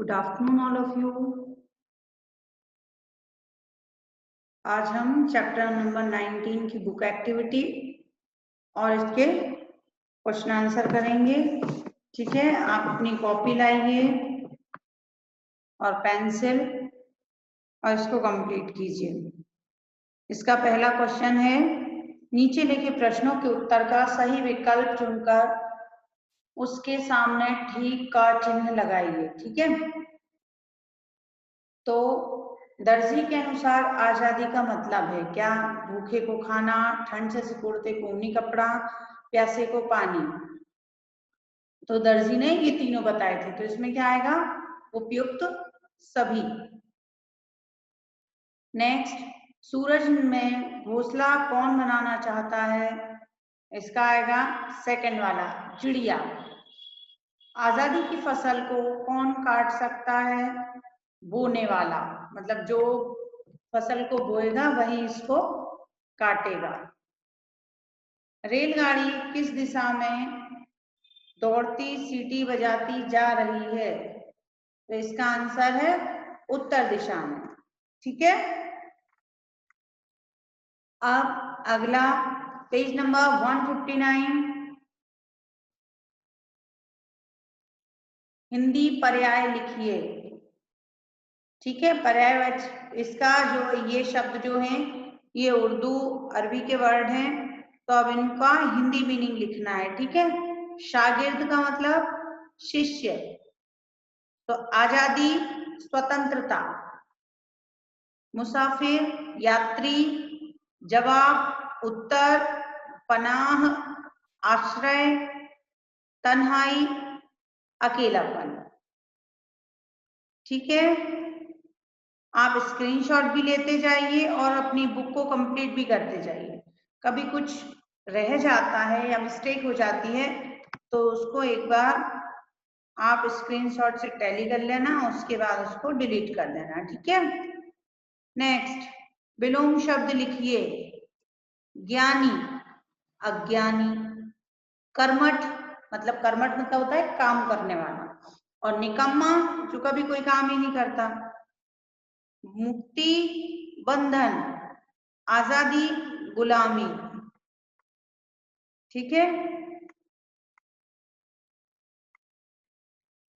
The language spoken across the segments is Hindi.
Good afternoon all of you. आज हम चैप्टर नंबर 19 की बुक एक्टिविटी और इसके क्वेश्चन आंसर करेंगे। ठीक है, आप अपनी कॉपी लाइए और पेंसिल और इसको कंप्लीट कीजिए। इसका पहला क्वेश्चन है, नीचे लिखे प्रश्नों के उत्तर का सही विकल्प चुनकर उसके सामने ठीक का चिन्ह लगाइए। ठीक है, तो दर्जी के अनुसार आजादी का मतलब है क्या? भूखे को खाना, ठंड से सिकुड़ते को ऊनी कपड़ा, प्यासे को पानी। तो दर्जी ने ये तीनों बताए थे, तो इसमें क्या आएगा? उपयुक्त सभी। नेक्स्ट, सूरज में घोंसला कौन बनाना चाहता है? इसका आएगा सेकंड वाला, चिड़िया। आजादी की फसल को कौन काट सकता है? बोने वाला, मतलब जो फसल को बोएगा वही इसको काटेगा। रेलगाड़ी किस दिशा में दौड़ती सीटी बजाती जा रही है? तो इसका आंसर है उत्तर दिशा में। ठीक है, अब अगला पेज नंबर 159, हिंदी पर्याय लिखिए। ठीक है, पर्यायवाची, इसका जो ये शब्द जो हैं ये उर्दू अरबी के वर्ड हैं, तो अब इनका हिंदी मीनिंग लिखना है। ठीक है, शागिर्द का मतलब शिष्य, तो आजादी स्वतंत्रता, मुसाफिर यात्री, जवाब उत्तर, पनाह आश्रय, तन्हाई अकेलापन। ठीक है, आप स्क्रीनशॉट भी लेते जाइए और अपनी बुक को कंप्लीट भी करते जाइए। कभी कुछ रह जाता है या मिस्टेक हो जाती है तो उसको एक बार आप स्क्रीनशॉट से टैली कर लेना, उसके बाद उसको डिलीट कर देना। ठीक है, नेक्स्ट, विलोम शब्द लिखिए। ज्ञानी, अज्ञानी, कर्मठ, मतलब कर्मठ मतलब होता है काम करने वाला, और निकम्मा जो कभी कोई काम ही नहीं करता। मुक्ति, बंधन, आजादी, गुलामी। ठीक है,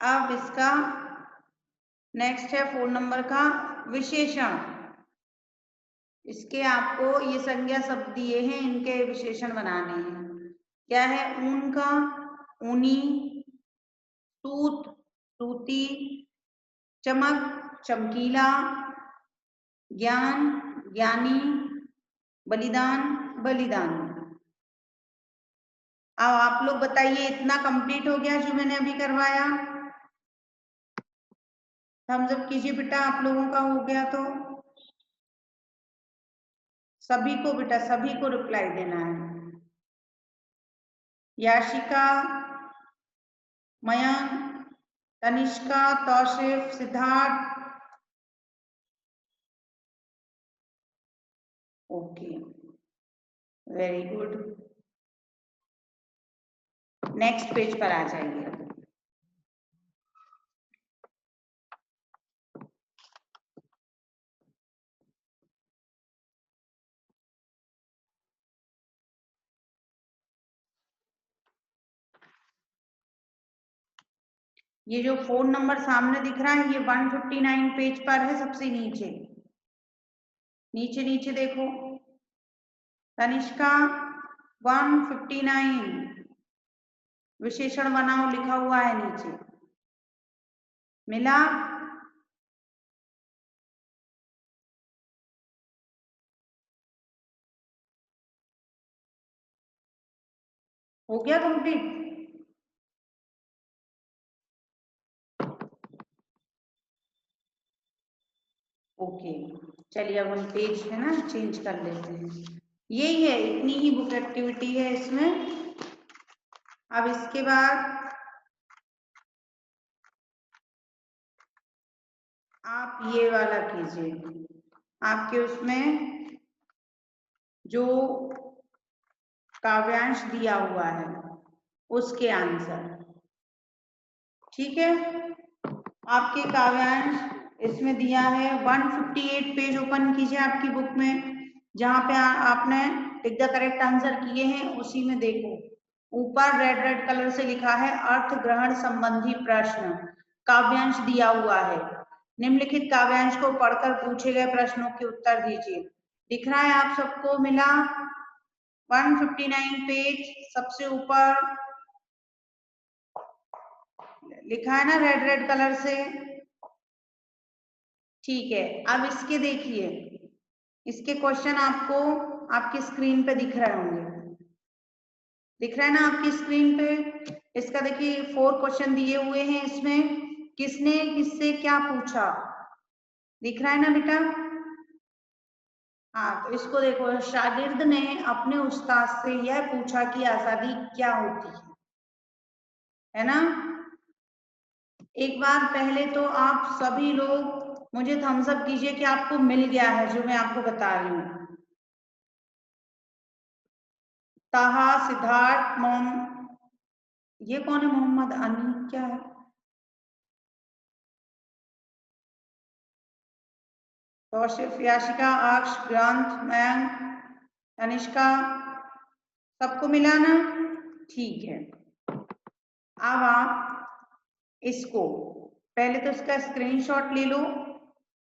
अब इसका नेक्स्ट है 4 नंबर का विशेषण। इसके आपको ये संज्ञा शब्द दिए हैं, इनके विशेषण बनाने हैं। क्या है? ऊन का ऊनी, सूत सूती, चमक चमकीला, ज्ञान ज्ञानी, बलिदान बलिदानी। अब आप लोग बताइए, इतना कंप्लीट हो गया जो मैंने अभी करवाया? थम्स अप कीजिए बेटा, आप लोगों का हो गया तो। सभी को बेटा, सभी को रिप्लाई देना है। Yashika, Mayank, Tanishka, Taushif, Siddharth. Okay, very good. Next page पर आ जाइए। ये जो फोन नंबर सामने दिख रहा है ये 159 पेज पर है, सबसे नीचे नीचे नीचे देखो। तनिष्का 159, विशेषण बनाओ लिखा हुआ है नीचे। मिला? हो गया कंप्लीट? ओके, चलिए अब हम पेज है ना चेंज कर लेते हैं। यही है, इतनी ही बुक एक्टिविटी है इसमें। अब इसके बाद आप ये वाला कीजिए, आपके उसमें जो काव्यांश दिया हुआ है उसके आंसर। ठीक है, आपके काव्यांश इसमें दिया है 158 पेज ओपन कीजिए आपकी बुक में, जहां पे आपने टिक द करेक्ट आंसर किए हैं उसी में देखो, ऊपर रेड कलर से लिखा है अर्थ ग्रहण संबंधी प्रश्न, काव्यांश दिया हुआ है। निम्नलिखित काव्यांश को पढ़कर पूछे गए प्रश्नों के उत्तर दीजिए। दिख रहा है आप सबको? मिला 159 पेज, सबसे ऊपर लिखा है ना रेड कलर से। ठीक है, अब इसके देखिए, इसके क्वेश्चन आपको आपकी स्क्रीन पे दिख रहे होंगे, दिख रहा है ना आपकी स्क्रीन पे? इसका देखिए 4 क्वेश्चन दिए हुए हैं इसमें, किसने किससे क्या पूछा, दिख रहा है ना बेटा? हाँ, तो इसको देखो, शागिर्द ने अपने उस्ताद से यह पूछा कि आजादी क्या होती है ना? एक बार पहले तो आप सभी लोग मुझे थम्स अप कीजिए कि आपको मिल गया है जो मैं आपको बता रही हूँ। ताहा, सिद्धार्थ, ये कौन है? मोहम्मद अनी क्या है? कौशिफ, याशिका, अक्ष, ग्रंथ, मयंक, तनिष्का, सबको मिला ना? ठीक है, अब आप इसको पहले तो इसका स्क्रीनशॉट ले लो,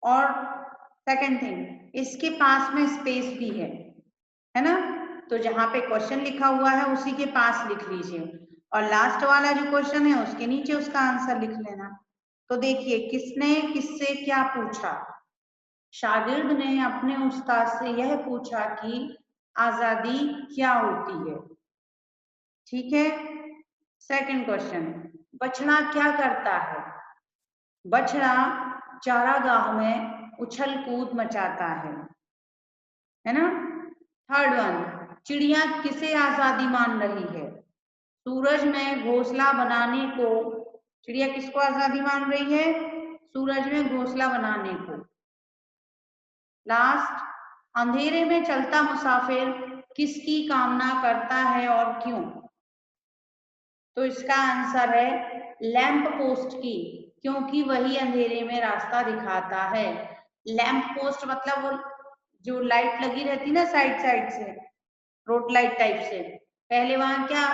और सेकंड थिंग, इसके पास में स्पेस भी है ना? तो जहां पे क्वेश्चन लिखा हुआ है उसी के पास लिख लीजिए, और लास्ट वाला जो क्वेश्चन है उसके नीचे उसका आंसर लिख लेना। तो देखिए, किसने किससे क्या पूछा? शागिर्द ने अपने उस्ताद से यह पूछा कि आजादी क्या होती है। ठीक है, सेकंड क्वेश्चन, बछड़ा क्या करता है? बछड़ा चारागाह में उछल कूद मचाता है ना? थर्ड वन, चिड़िया किसे आजादी मान रही है? सूरज में घोंसला बनाने को, चिड़िया किसको आजादी मान रही है? सूरज में घोंसला बनाने को। लास्ट, अंधेरे में चलता मुसाफिर किसकी कामना करता है और क्यों? तो इसका आंसर है लैंप पोस्ट की, क्योंकि वही अंधेरे में रास्ता दिखाता है। लैंप पोस्ट मतलब वो जो लाइट लगी रहती ना साइड साइड से, रोड लाइट टाइप से, पहले वहां क्या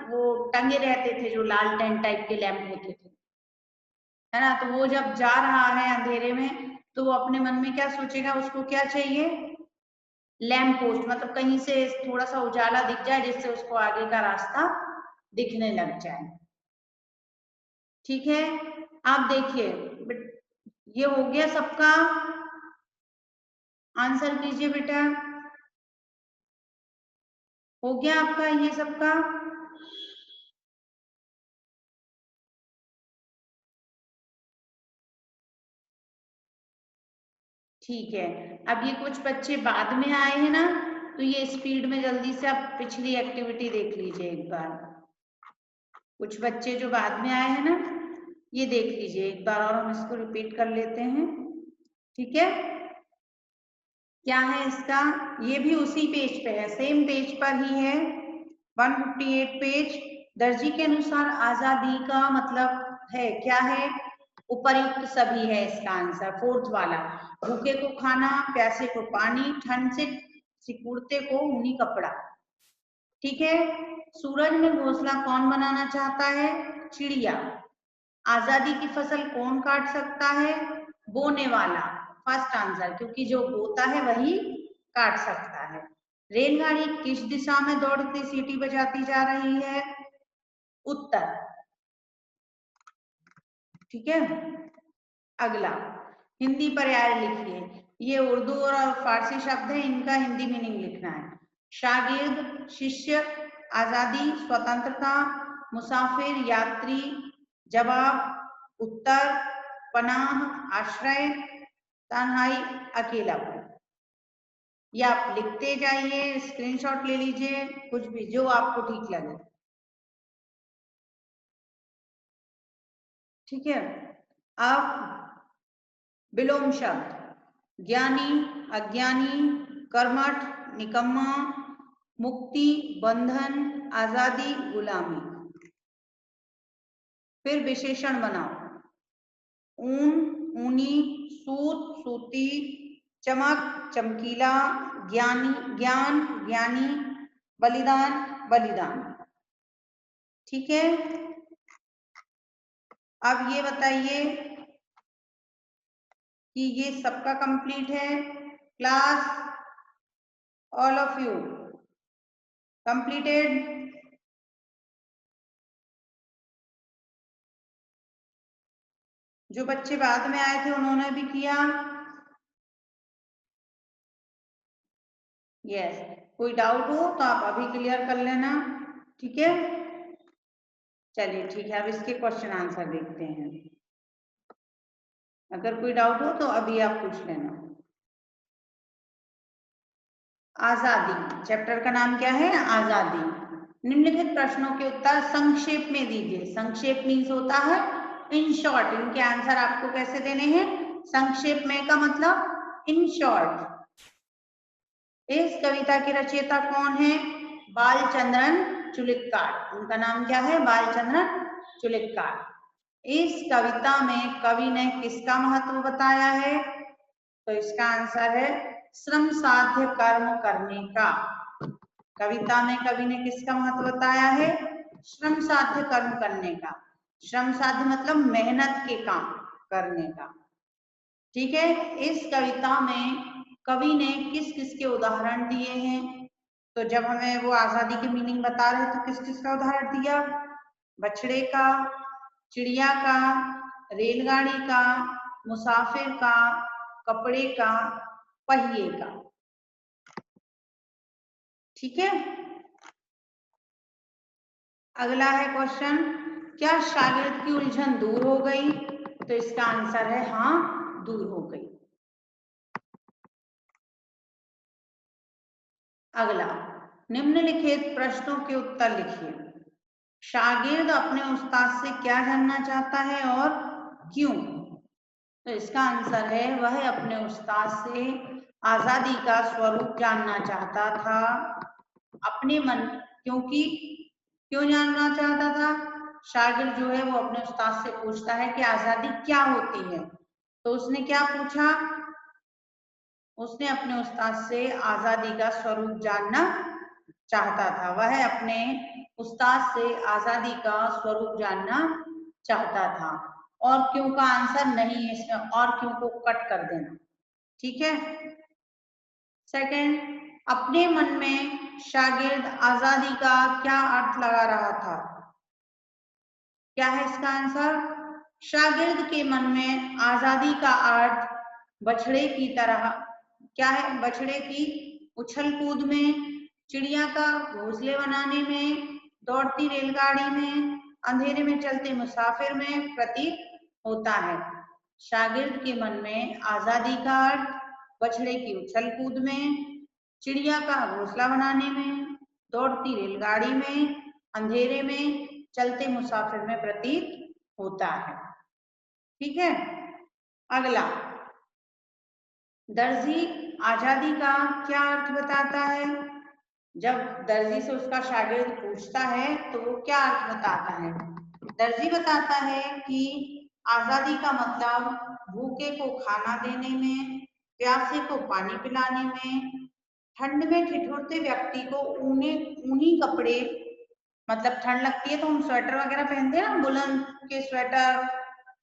वो टंगे रहते थे जो लालटेन टाइप के लैंप होते थे, है ना? तो वो जब जा रहा है अंधेरे में तो वो अपने मन में क्या सोचेगा, उसको क्या चाहिए? लैंप पोस्ट, मतलब कहीं से थोड़ा सा उजाला दिख जाए जिससे उसको आगे का रास्ता दिखने लग जाए। ठीक है, आप देखिए, ये हो गया सबका, आंसर कीजिए बेटा, हो गया आपका ये सबका? ठीक है, अब ये कुछ बच्चे बाद में आए हैं ना, तो ये स्पीड में जल्दी से आप पिछली एक्टिविटी देख लीजिए एक बार। कुछ बच्चे जो बाद में आए हैं ना, ये देख लीजिए एक बार, और हम इसको रिपीट कर लेते हैं। ठीक है, क्या है इसका? ये भी उसी पेज पे है, सेम पेज पर ही है, 158 पेज। दर्जी के अनुसार आजादी का मतलब है क्या है? उपर्युक्त सभी है इसका आंसर, फोर्थ वाला। भूखे को खाना, प्यासे को पानी, ठंड से सिकुड़ते को ऊनी कपड़ा। ठीक है, सूरज में घोंसला कौन बनाना चाहता है? चिड़िया। आजादी की फसल कौन काट सकता है? बोने वाला। फर्स्ट आंसर, क्योंकि जो बोता है वही काट सकता है। रेलगाड़ी किस दिशा में दौड़ती सीटी बजाती जा रही है? उत्तर। ठीक है, अगला, हिंदी पर्याय लिखिए। ये उर्दू और फारसी शब्द है, इनका हिंदी मीनिंग लिखना है। शागिर्द, शिष्य, आजादी, स्वतंत्रता, मुसाफिर, यात्री। जवाब, उत्तर, पनाह, आश्रय, तन्हाई, अकेलापन। ये आप लिखते जाइए, स्क्रीनशॉट ले लीजिए, कुछ भी जो आपको ठीक लगे। ठीक है, अब विलोम शब्द, ज्ञानी, अज्ञानी, कर्मठ, निकम्मा, मुक्ति, बंधन, आजादी, गुलामी। फिर विशेषण बनाओ। ऊन, ऊनी, सूत, सूती, चमक, चमकीला, ज्ञानी, ज्ञान, ज्ञानी, बलिदान, बलिदान। ठीक है, अब ये बताइए कि ये सबका कंप्लीट है। Class, all of you completed? जो बच्चे बाद में आए थे उन्होंने भी किया? यस। कोई डाउट हो तो आप अभी क्लियर कर लेना, ठीक है? चलिए ठीक है, अब इसके क्वेश्चन आंसर देखते हैं। अगर कोई डाउट हो तो अभी आप पूछ लेना। आजादी, चैप्टर का नाम क्या है? आजादी। निम्नलिखित प्रश्नों के उत्तर संक्षेप में दीजिए। संक्षेप मीन्स होता है इन शॉर्ट। इनके आंसर आपको कैसे देने हैं? संक्षेप में का मतलब इन शॉर्ट। इस कविता के रचयिता कौन है? बालचंद्रन चुलिक्कार। उनका नाम क्या है? बालचंद्रन चुलिक्कार। इस कविता में कवि ने किसका महत्व बताया है? तो इसका आंसर है श्रम साध्य कर्म करने का। कविता में कवि ने किसका महत्व बताया है? श्रम साध्य कर्म करने का। श्रम साध्य मतलब मेहनत के काम करने का। ठीक है, इस कविता में कवि ने किस किस के उदाहरण दिए हैं? तो जब हमें वो आजादी की मीनिंग बता रहे तो किस किस का उदाहरण दिया? बछड़े का, चिड़िया का, रेलगाड़ी का, मुसाफिर का, कपड़े का, पहिए का। ठीक है, अगला है क्वेश्चन, क्या शागिर्द की उलझन दूर हो गई? तो इसका आंसर है हाँ, दूर हो गई। अगला, निम्नलिखित प्रश्नों के उत्तर लिखिए। शागिर्द अपने उस्ताद से क्या जानना चाहता है और क्यों? तो इसका आंसर है वह अपने उस्ताद से आजादी का स्वरूप जानना चाहता था। अपने मन, क्योंकि क्यों जानना चाहता था? शागिर्द जो है वो अपने उस्ताद से पूछता है कि आजादी क्या होती है। तो उसने क्या पूछा? उसने अपने उस्ताद से आजादी का स्वरूप जानना चाहता था। वह अपने उस्ताद से आजादी का स्वरूप जानना चाहता था। और क्यों का आंसर नहीं है इसमें, और क्यों को कट कर देना। ठीक है, सेकंड, अपने मन में शागिर्द आजादी का क्या अर्थ लगा रहा था? क्या है इसका आंसर? शागिर्द के मन में आजादी का अर्थ बछड़े की तरह क्या है? बछड़े की उछल कूद में, चिड़िया का घोंसले बनाने में, दौड़ती रेलगाड़ी में, अंधेरे में चलते मुसाफिर में प्रतीत होता है। शागिर्द के मन में आजादी का अर्थ बछड़े की उछल कूद में, चिड़िया का घोंसला बनाने में, दौड़ती रेलगाड़ी में, अंधेरे में चलते मुसाफिर में प्रतीत होता है। ठीक है, अगला, दर्जी आजादी का क्या अर्थ बताता है? जब दर्जी से उसका शागिर्द पूछता है तो वो क्या अर्थ बताता है? दर्जी बताता है कि आजादी का मतलब भूखे को खाना देने में, प्यासे को पानी पिलाने में, ठंड में ठिठुरते व्यक्ति को ऊनी कपड़े, मतलब ठंड लगती है तो हम स्वेटर वगैरह पहनते हैं ना, वुलन के स्वेटर,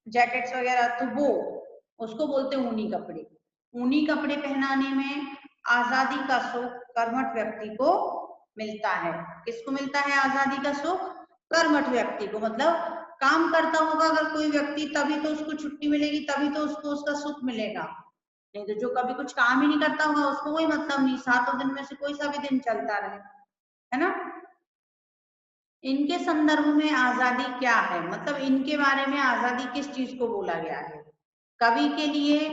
जैकेट्स वगैरह, तो वो उसको बोलते हैं ऊनी कपड़े। ऊनी कपड़े पहनाने में आजादी का सुख कर्मठ व्यक्ति को मिलता है। किसको मिलता है आजादी का सुख? कर्मठ व्यक्ति को, मतलब काम करता होगा अगर कोई व्यक्ति तभी तो उसको छुट्टी मिलेगी, तभी तो उसको उसका सुख मिलेगा। नहीं तो जो कभी कुछ काम ही नहीं करता होगा उसको कोई मतलब नहीं, सातों दिन में से कोई सा भी दिन चलता रहे, है ना। इनके संदर्भ में आजादी क्या है, मतलब इनके बारे में आजादी किस चीज को बोला गया है? कवि के लिए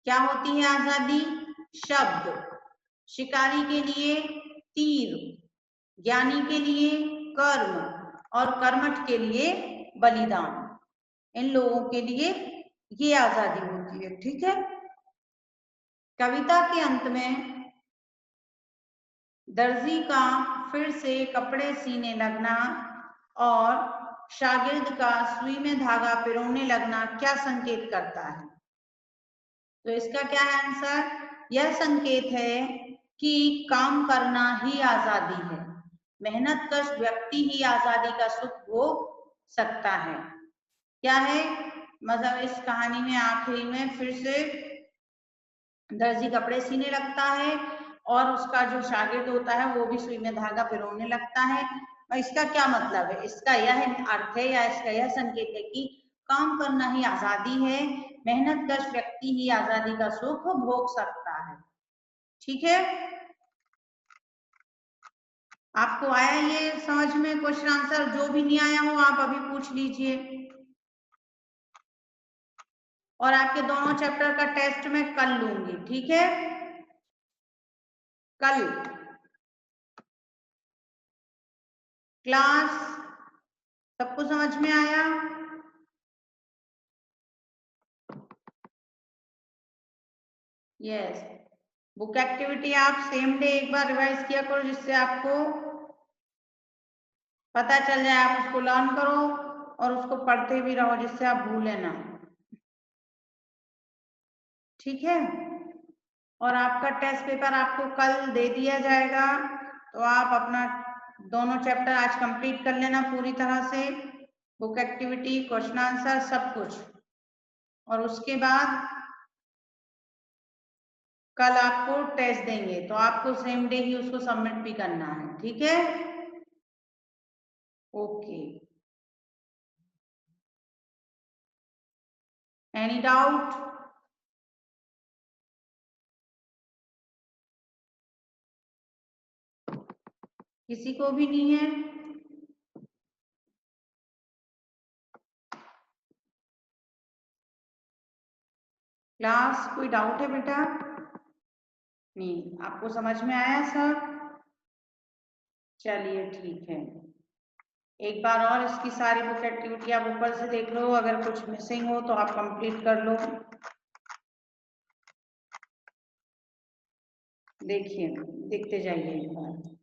क्या होती है आजादी? शब्द। शिकारी के लिए तीर, ज्ञानी के लिए कर्म, और कर्मठ के लिए बलिदान। इन लोगों के लिए ये आजादी होती है। ठीक है, कविता के अंत में दर्जी का फिर से कपड़े सीने लगना और शागिर्द का सुई में धागा पिरोने लगना क्या संकेत करता है? तो इसका क्या है आंसर? यह संकेत है कि काम करना ही आजादी है। मेहनत कश व्यक्ति ही आजादी का सुख भोग सकता है। क्या है मतलब इस कहानी में आखिरी में फिर से दर्जी कपड़े सीने लगता है और उसका जो शागिर्द होता है वो भी सुई में धागा पिरोने लगता है। और इसका क्या मतलब है? इसका यह अर्थ है या इसका यह संकेत है कि काम करना ही आजादी है, मेहनत कश व्यक्ति ही आजादी का सुख भोग सकता है। ठीक है, आपको आया ये समझ में क्वेश्चन आंसर? जो भी नहीं आया हो आप अभी पूछ लीजिए। और आपके दोनों चैप्टर का टेस्ट मैं कल लूंगी, ठीक है? कल क्लास सबको समझ में आया? यस। बुक एक्टिविटी आप सेम डे एक बार रिवाइज किया करो जिससे आपको पता चल जाए, आप उसको लर्न करो और उसको पढ़ते भी रहो जिससे आप भूले ना। ठीक है, और आपका टेस्ट पेपर आपको कल दे दिया जाएगा, तो आप अपना दोनों चैप्टर आज कंप्लीट कर लेना पूरी तरह से, बुक एक्टिविटी, क्वेश्चन आंसर, सब कुछ। और उसके बाद कल आपको टेस्ट देंगे तो आपको सेम डे ही उसको सबमिट भी करना है। ठीक है, ओके। Any doubt? किसी को भी नहीं है? क्लास कोई डाउट है बेटा? नहीं, आपको समझ में आया सर? चलिए ठीक है, एक बार और इसकी सारी बुक एक्टिविटी आप ऊपर से देख लो, अगर कुछ मिसिंग हो तो आप कंप्लीट कर लो। देखिए, देखते जाइए एक बार।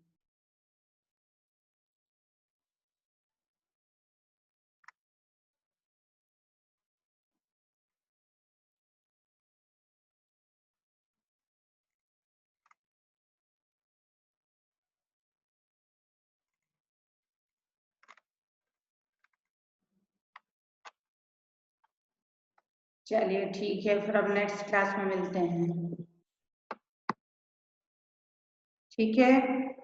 चलिए ठीक है, फिर अब नेक्स्ट क्लास में मिलते हैं। ठीक है।